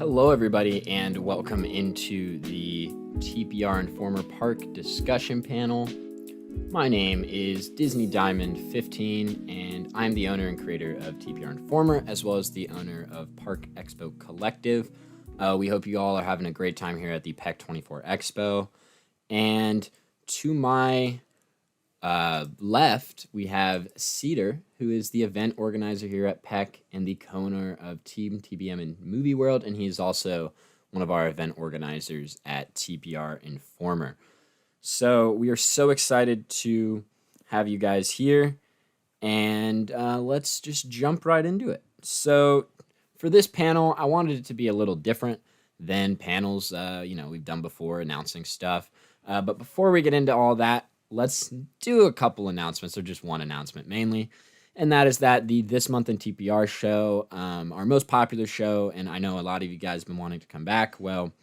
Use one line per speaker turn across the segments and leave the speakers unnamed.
Hello, everybody, and welcome into the TPR Informer Park discussion panel. My name is Disney Diamond 15, and I'm the owner and creator of TPR Informer, as well as the owner of Park Expo Collective. We hope you all are having a great time here at the PEC24 Expo. And to my left, we have Cedar, who is the event organizer here at PEC and the co-owner of Team TBM and Movie World, and he's also one of our event organizers at TPR Informer. So we are so excited to have you guys here, and let's just jump right into it. So for this panel, I wanted it to be a little different than panels we've done before, announcing stuff. But before we get into all that, let's do a couple announcements, or just one announcement mainly. And that is that the This Month in TPR show, our most popular show, and I know a lot of you guys have been wanting to come back. Well,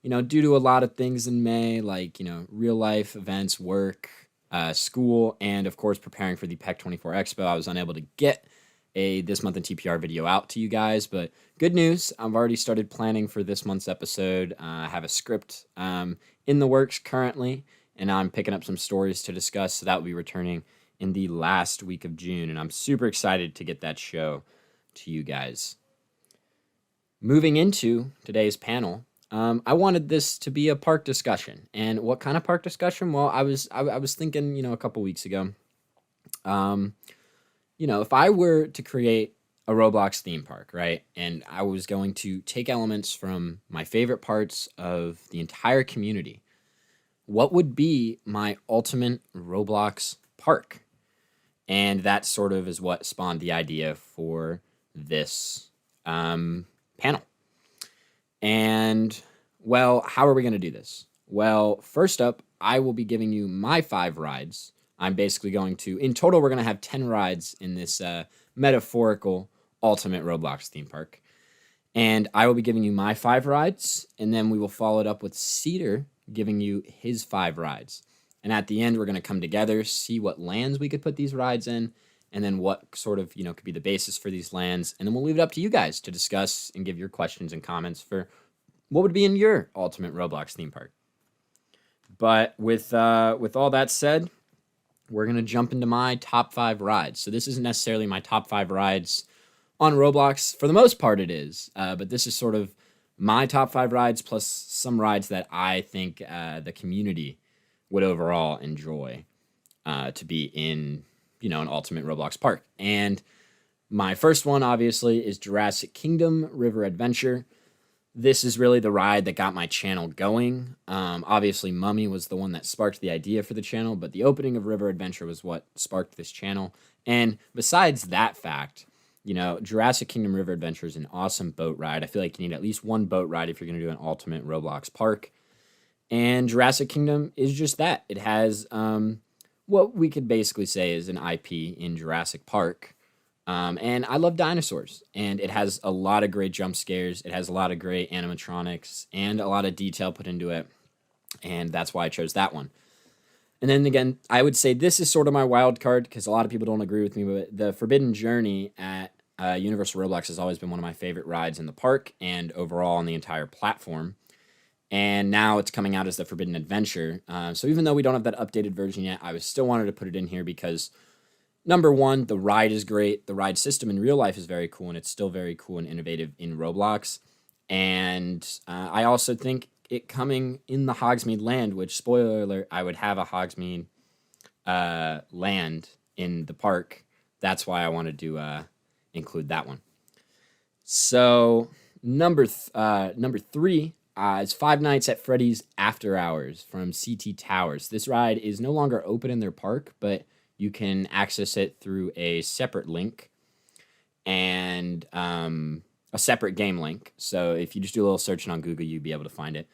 due to a lot of things in May, like, real life events, work, school, and of course, preparing for the PEC24 Expo, I was unable to get a This Month in TPR video out to you guys. But good news, I've already started planning for this month's episode. I have a script in the works currently, and I'm picking up some stories to discuss, so that will be returning in the last week of June, and I'm super excited to get that show to you guys. Moving into today's panel, I wanted this to be a park discussion. And what kind of park discussion? Well, I was thinking, a couple weeks ago, if I were to create a Roblox theme park, right, and I was going to take elements from my favorite parts of the entire community, what would be my ultimate Roblox park? And that sort of is what spawned the idea for this panel. And, well, how are we going to do this? Well, first up, I will be giving you my 5 rides. I'm basically going to, in total, we're going to have 10 rides in this metaphorical ultimate Roblox theme park. And I will be giving you my 5 rides, and then we will follow it up with Cedar giving you his 5 rides. And at the end, we're going to come together, see what lands we could put these rides in, and then what sort of, could be the basis for these lands. And then we'll leave it up to you guys to discuss and give your questions and comments for what would be in your ultimate Roblox theme park. But with all that said, we're going to jump into my top 5 rides. So this isn't necessarily my top 5 rides on Roblox. For the most part, it is. But this is sort of my top 5 rides plus some rides that I think the community would overall enjoy to be in, an ultimate Roblox park. And my first one, obviously, is Jurassic Kingdom River Adventure. This is really the ride that got my channel going. Obviously, Mummy was the one that sparked the idea for the channel, but the opening of River Adventure was what sparked this channel. And besides that fact, Jurassic Kingdom River Adventure is an awesome boat ride. I feel like you need at least one boat ride if you're going to do an ultimate Roblox park. And Jurassic Kingdom is just that. It has what we could basically say is an IP in Jurassic Park. And I love dinosaurs. And it has a lot of great jump scares. It has a lot of great animatronics and a lot of detail put into it. And that's why I chose that one. And then again, I would say this is sort of my wild card because a lot of people don't agree with me, but the Forbidden Journey at Universal Roblox has always been one of my favorite rides in the park and overall on the entire platform. And now it's coming out as the Forbidden Adventure. So even though we don't have that updated version yet, I still wanted to put it in here because, number one, the ride is great. The ride system in real life is very cool, and it's still very cool and innovative in Roblox. And I also think it coming in the Hogsmeade land, which, spoiler alert, I would have a Hogsmeade land in the park. That's why I wanted to include that one. So number 3 is Five Nights at Freddy's After Hours from CT Towers. This ride is no longer open in their park, but you can access it through a separate link and a separate game link. So if you just do a little searching on Google, you'd be able to find it.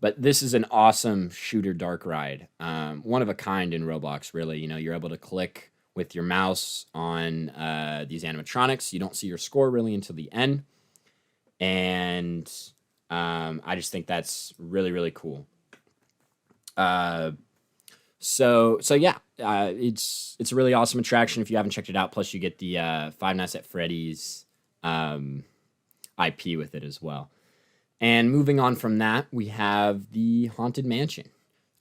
But this is an awesome shooter dark ride. One of a kind in Roblox, really. You're able to click with your mouse on these animatronics. You don't see your score really until the end. And I just think that's really, really cool. So yeah, it's a really awesome attraction if you haven't checked it out. Plus, you get the Five Nights at Freddy's IP with it as well. And moving on from that, we have the Haunted Mansion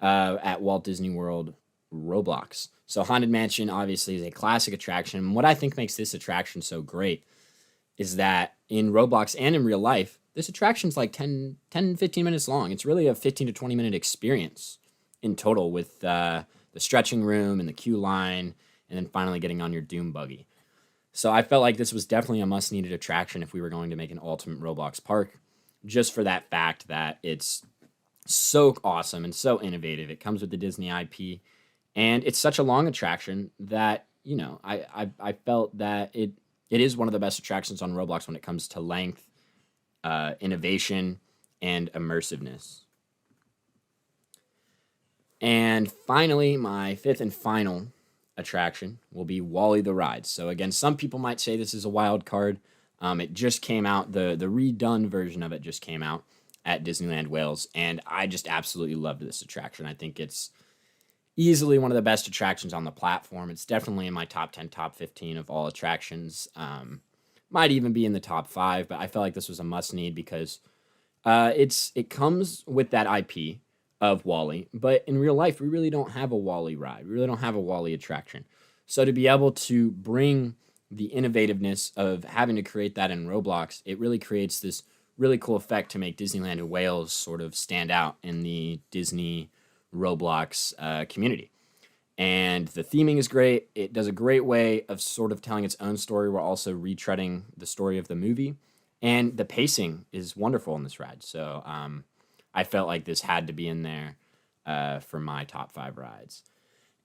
at Walt Disney World Roblox. So, Haunted Mansion obviously is a classic attraction. And what I think makes this attraction so great is that in Roblox and in real life, this attraction's like 15 minutes long. It's really a 15 to 20-minute experience in total with the stretching room and the queue line, and then finally getting on your Doom buggy. So I felt like this was definitely a must needed attraction if we were going to make an ultimate Roblox park, just for that fact that it's so awesome and so innovative. It comes with the Disney IP, and it's such a long attraction that I felt that it is one of the best attractions on Roblox when it comes to length, innovation, and immersiveness. And finally, my fifth and final attraction will be Wally the Ride. So again, some people might say this is a wild card. It just came out. The redone version of it just came out at Disneyland Wales, and I just absolutely loved this attraction. I think it's easily one of the best attractions on the platform. It's definitely in my top 10, top 15 of all attractions. Might even be in the top 5, but I felt like this was a must need because it comes with that IP of Wally, but in real life, we really don't have a Wally ride. We really don't have a Wally attraction. So to be able to bring the innovativeness of having to create that in Roblox, it really creates this really cool effect to make Disneyland in Wales sort of stand out in the Disney Roblox community. And the theming is great. It does a great way of sort of telling its own story while also retreading the story of the movie. And the pacing is wonderful in this ride. So I felt like this had to be in there for my top 5 rides.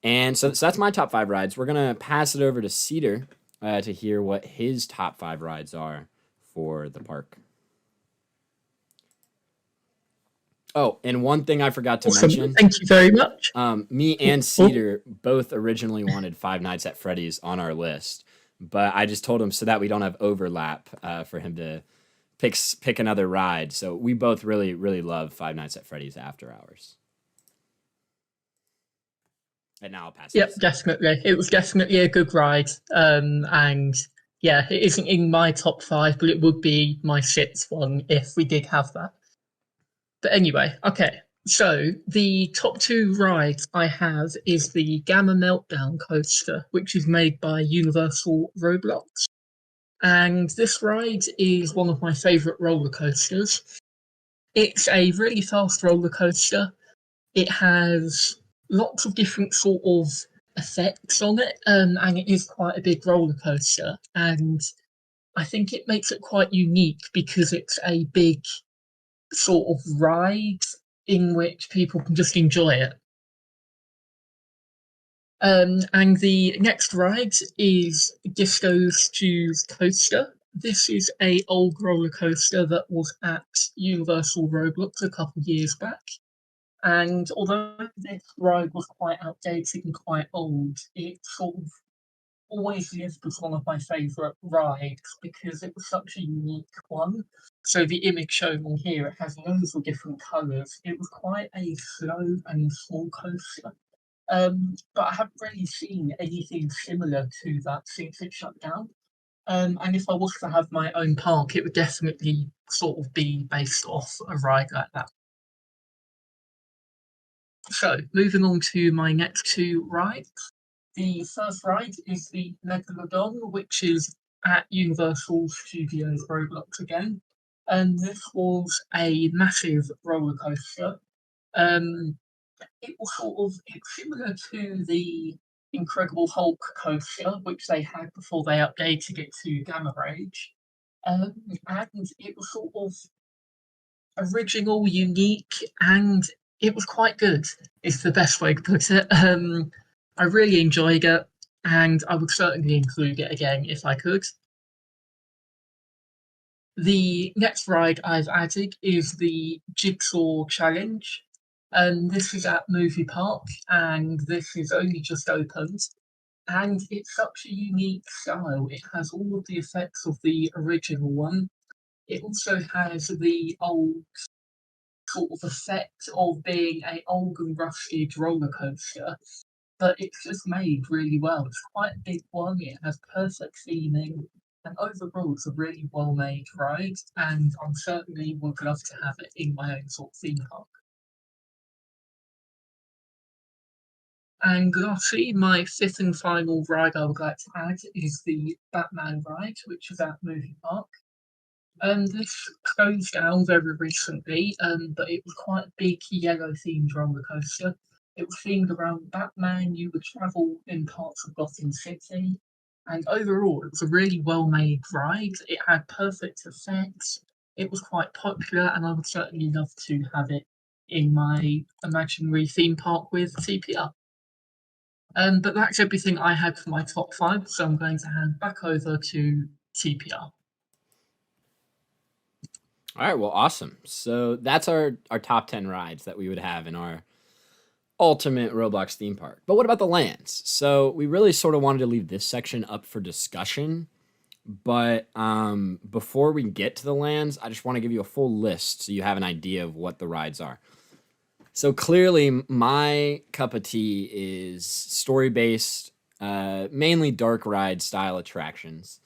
And so that's my top 5 rides. We're going to pass it over to Cedar to hear what his top 5 rides are for the park. Oh, and one thing I forgot to
Awesome.
mention.
Thank you very much.
Me and Cedar both originally wanted Five Nights at Freddy's on our list, but I just told him so that we don't have overlap for him to pick another ride. So we both really, really love Five Nights at Freddy's After Hours. And now I'll pass it.
Yep, definitely. It was definitely a good ride. And yeah, it isn't in my top 5, but it would be my 6th one if we did have that. But anyway, okay. So the top 2 rides I have is the Gamma Meltdown coaster, which is made by Universal Roblox. And this ride is one of my favourite roller coasters. It's a really fast roller coaster. It has lots of different sort of effects on it, and it is quite a big roller coaster. And I think it makes it quite unique because it's a big sort of ride in which people can just enjoy it. And the next ride is Disco Stew's Coaster. This is a old roller coaster that was at Universal Roblox a couple of years back. And although this ride was quite outdated and quite old, it sort of always lived as one of my favourite rides because it was such a unique one. So the image shown on here, it has loads of different colours. It was quite a slow and small coaster. But I haven't really seen anything similar to that since it shut down. And if I was to have my own park, it would definitely sort of be based off a ride like that. So, moving on to my next 2 rides. The first ride is the Megalodon, which is at Universal Studios Roblox again. And this was a massive roller coaster. It was it's similar to the Incredible Hulk coaster, which they had before they updated it to Gamma Rage. And it was sort of original, unique, and it was quite good, is the best way to put it. I really enjoyed it, and I would certainly include it again if I could. The next ride I've added is the Jigsaw Challenge. This is at Movie Park, and this is only just opened. And it's such a unique style. It has all of the effects of the original one. It also has the old sort of effect of being a old and rusted roller coaster, but it's just made really well. It's quite a big one. It has perfect theming. And overall, it's a really well-made ride, and I'm certainly would love to have it in my own sort of theme park. And lastly, my fifth and final ride I would like to add is the Batman ride, which is at Movie Park. This closed down very recently, but it was quite a big yellow themed roller coaster. It was themed around Batman. You would travel in parts of Gotham City, and overall, it was a really well made ride. It had perfect effects. It was quite popular, and I would certainly love to have it in my imaginary theme park with TPR. But that's everything I had for my top five, so I'm going to hand back over to TPR.
All right, well, awesome. So that's our top 10 rides that we would have in our ultimate Roblox theme park. But what about the lands? So we really sort of wanted to leave this section up for discussion. But before we get to the lands, I just want to give you a full list so you have an idea of what the rides are. So clearly, my cup of tea is story-based, mainly dark ride style attractions.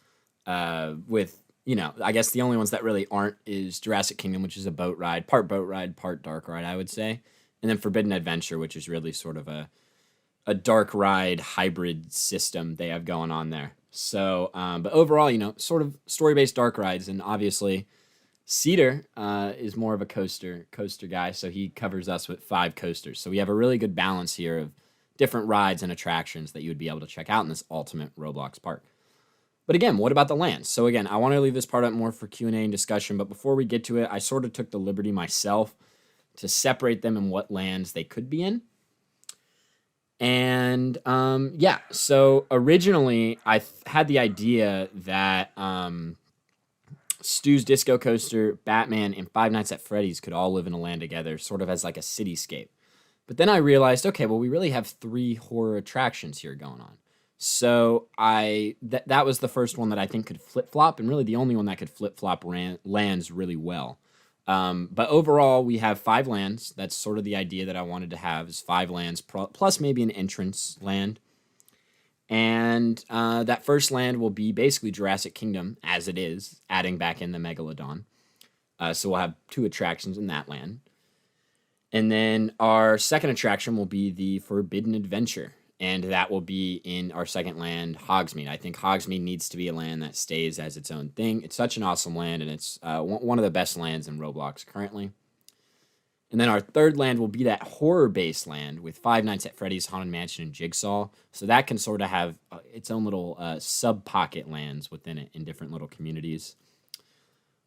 With I guess the only ones that really aren't is Jurassic Kingdom, which is a boat ride, part dark ride, I would say, and then Forbidden Adventure, which is really sort of a dark ride hybrid system they have going on there. So, but overall, sort of story-based dark rides, and obviously Cedar is more of a coaster guy, so he covers us with 5 coasters. So we have a really good balance here of different rides and attractions that you would be able to check out in this ultimate Roblox park. But again, what about the lands? So again, I want to leave this part up more for Q&A and discussion, but before we get to it, I sort of took the liberty myself to separate them and what lands they could be in. And yeah, so originally I had the idea that Stu's Disco Coaster, Batman, and Five Nights at Freddy's could all live in a land together, sort of as like a cityscape. But then I realized, okay, well, we really have 3 horror attractions here going on. So that was the first one that I think could flip flop, and really the only one that could flip flop lands really well. But overall, we have 5 lands. That's sort of the idea that I wanted to have, is 5 lands plus maybe an entrance land. And that first land will be basically Jurassic Kingdom as it is, adding back in the Megalodon. So we'll have 2 attractions in that land. And then our second attraction will be the Forbidden Adventure. And that will be in our second land, Hogsmeade. I think Hogsmeade needs to be a land that stays as its own thing. It's such an awesome land, and it's one of the best lands in Roblox currently. And then our third land will be that horror-based land with Five Nights at Freddy's, Haunted Mansion, and Jigsaw. So that can sort of have its own little sub-pocket lands within it in different little communities.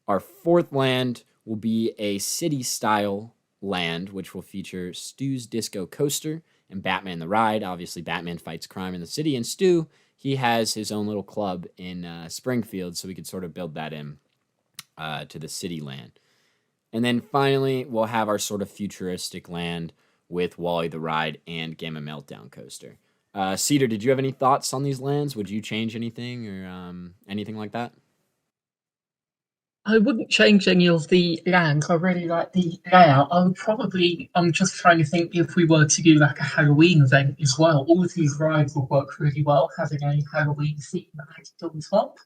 Our fourth land will be a city-style land, which will feature Stu's Disco Coaster and Batman the Ride. Obviously, Batman fights crime in the city, and Stu, he has his own little club in Springfield, so we could sort of build that in to the city land. And then finally, we'll have our sort of futuristic land with Wally the Ride and Gamma Meltdown Coaster. Cedar, did you have any thoughts on these lands? Would you change anything or anything like that?
I wouldn't change any of the lands. I really like the layout. I would probably, I'm just trying to think if we were to do like a Halloween event as well. All of these rides would work really well, having a Halloween theme added on top.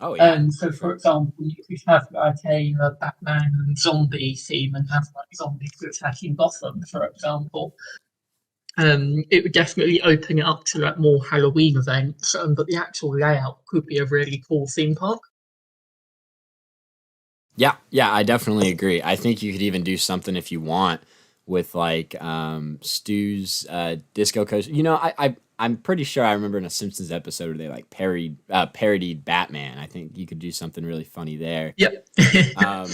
Oh, yeah.
So, for example, you could have like a Batman and zombie theme and have like zombies attacking Gotham, for example. It would definitely open it up to like more Halloween events, but the actual layout could be a really cool theme park.
Yeah, I definitely agree. I think you could even do something if you want with like Stu's Disco Coaster. I'm pretty sure I remember in a Simpsons episode where they like parodied Batman. I think you could do something really funny there.
Yep.
Um,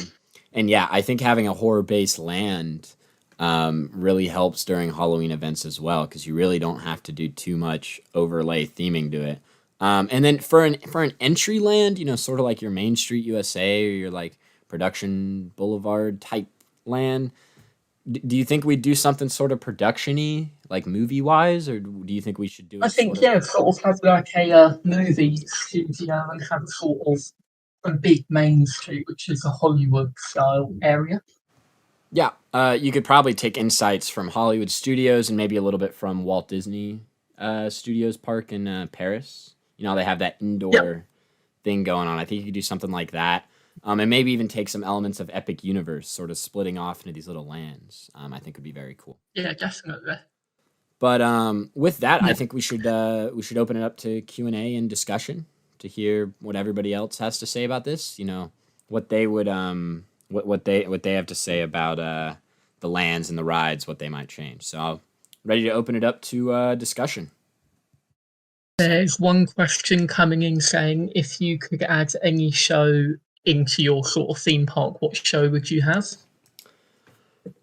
and yeah, I think having a horror based land really helps during Halloween events as well, because you really don't have to do too much overlay theming to it. And then for an entry land, sort of like your Main Street USA or your like Production Boulevard type land. Do you think we'd do something sort of production-y, like movie-wise, or do you think we should do
I
it
think,
sort of?
yeah, sort of have like a movie studio and have sort of a big main street, which is a Hollywood style area.
Yeah, you could probably take insights from Hollywood studios and maybe a little bit from Walt Disney Studios Park in Paris. They have that
Yep.
indoor thing going on. I think you could do something like that. And maybe even take some elements of Epic Universe, sort of splitting off into these little lands. I think would be very cool.
Yeah, definitely.
But with that, I
Yeah.
think we should open it up to Q&A and discussion to hear what everybody else has to say about this. You know, what they would what they have to say about the lands and the rides, what they might change. So I'm ready to open it up to discussion.
There's one question coming in saying if you could add any show into your sort of theme park, what show would you have?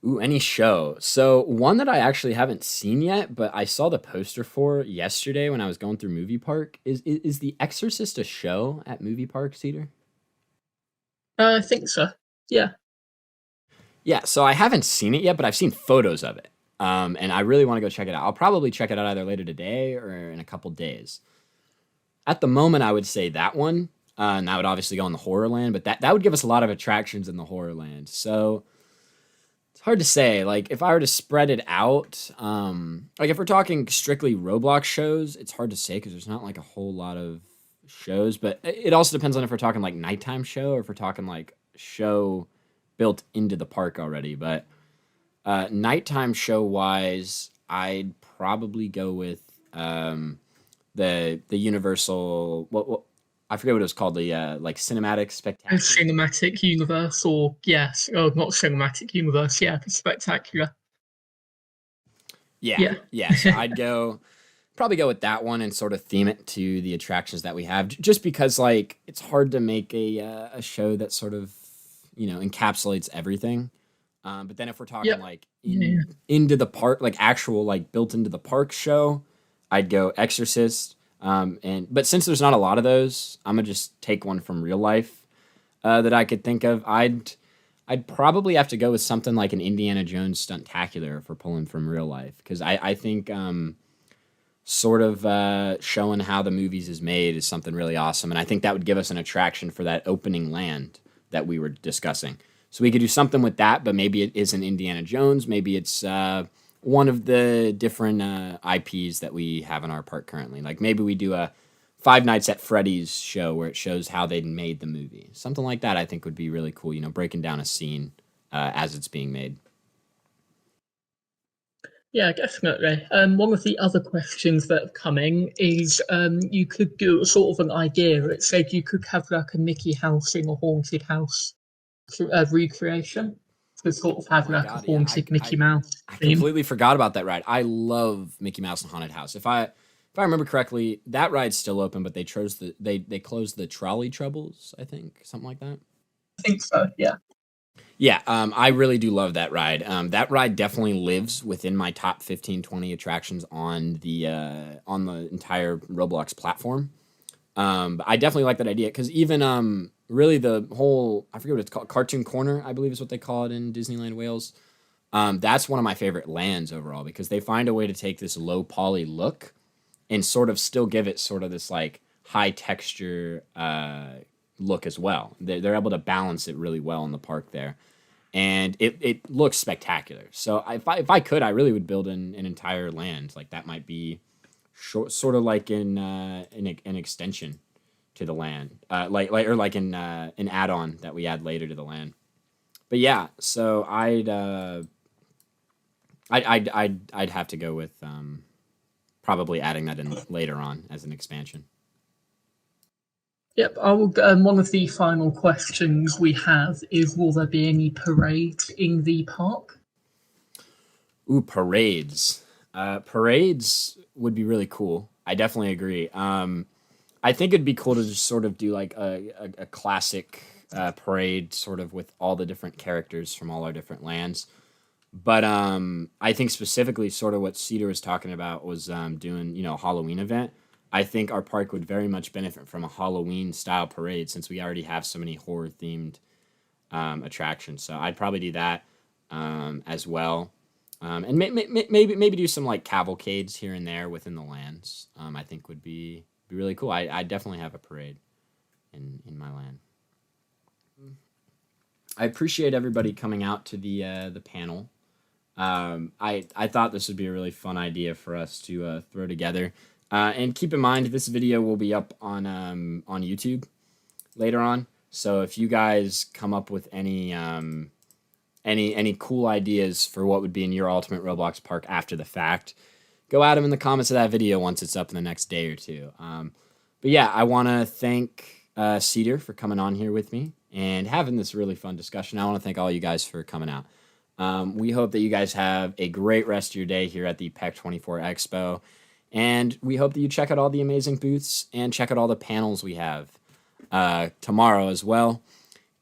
Ooh, any show. So one that I actually haven't seen yet, but I saw the poster for yesterday when I was going through Movie Park. Is The Exorcist a show at Movie Park, Cedar?
I think so. Yeah.
Yeah, so I haven't seen it yet, but I've seen photos of it. And I really want to go check it out. I'll probably check it out either later today or in a couple days. At the moment, I would say that one. And that would obviously go in the horror land, but that would give us a lot of attractions in the horror land. So it's hard to say. Like, if I were to spread it out, like if we're talking strictly Roblox shows, it's hard to say because there's not like a whole lot of shows. But it also depends on if we're talking like nighttime show or if we're talking like show built into the park already. But nighttime show wise, I'd probably go with the Universal. What I forget what it was called. The like cinematic spectacular.
Cinematic universe, or yes, oh, not cinematic universe. Yeah, spectacular.
Yeah,
Yeah.
yeah. So I'd probably go with that one and sort of theme it to the attractions that we have, just because like it's hard to make a show that sort of encapsulates everything. But then if we're talking
Yep.
like
Yeah.
into the park, like actual like built into the park show, I'd go Exorcist. But since there's not a lot of those, I'm gonna just take one from real life that I could think of. I'd probably have to go with something like an Indiana Jones Stuntacular if we're pulling from real life, because I think sort of showing how the movies is made is something really awesome, and I think that would give us an attraction for that opening land that we were discussing. So we could do something with that, but maybe it isn't Indiana Jones. Maybe it's one of the different IPs that we have in our park currently. Like maybe we do a Five Nights at Freddy's show where it shows how they made the movie. Something like that I think would be really cool, breaking down a scene as it's being made.
Yeah, definitely. One of the other questions that have come in is you could do a sort of an idea. It said you could have like a Mickey house in a haunted house recreation to sort of
Oh
have
my
like a
god, yeah.
haunted Mickey Mouse
I
theme.
completely forgot about that ride. I love Mickey Mouse and Haunted House. If I remember correctly, that ride's still open, but they closed the trolley troubles, I think, something like that.
I think so. Yeah.
Yeah, I really do love that ride. That ride definitely lives within my top 15, 20 attractions on the entire Roblox platform. But I definitely like that idea because even really the whole, I forget what it's called, Cartoon Corner, I believe is what they call it in Disneyland Wales. That's one of my favorite lands overall because they find a way to take this low poly look and sort of still give it sort of this like high texture look as well. They're able to balance it really well in the park there, and it looks spectacular. So if I could, I really would build an entire land like that. Might be sort of like an extension to the land, like an add-on that we add later to the land. But yeah, so I'd have to go with probably adding that in later on as an expansion.
Yep. I will. One of the final questions we have is: will there be any parades in the park?
Ooh, parades. Parades would be really cool. I definitely agree. I think it'd be cool to just sort of do like a classic parade, sort of with all the different characters from all our different lands. But I think specifically, sort of what Cedar was talking about was doing, a Halloween event. I think our park would very much benefit from a Halloween style parade since we already have so many horror themed attractions. So I'd probably do that as well, and maybe do some like cavalcades here and there within the lands. I think would be really cool. I definitely have a parade in my land. I appreciate everybody coming out to the panel. I thought this would be a really fun idea for us to throw together. And keep in mind, this video will be up on YouTube. later on. So if you guys come up with any cool ideas for what would be in your ultimate Roblox park after the fact, go at them in the comments of that video once it's up in the next day or two. But yeah, I want to thank Cedar for coming on here with me and having this really fun discussion. I want to thank all you guys for coming out. We hope that you guys have a great rest of your day here at the PEC24 Expo. And we hope that you check out all the amazing booths and check out all the panels we have tomorrow as well.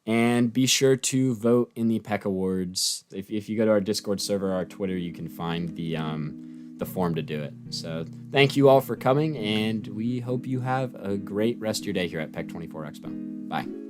And be sure to vote in the PEC Awards. If you go to our Discord server, our Twitter, you can find the form to do it. So thank you all for coming, and we hope you have a great rest of your day here at PEC24 Expo. Bye.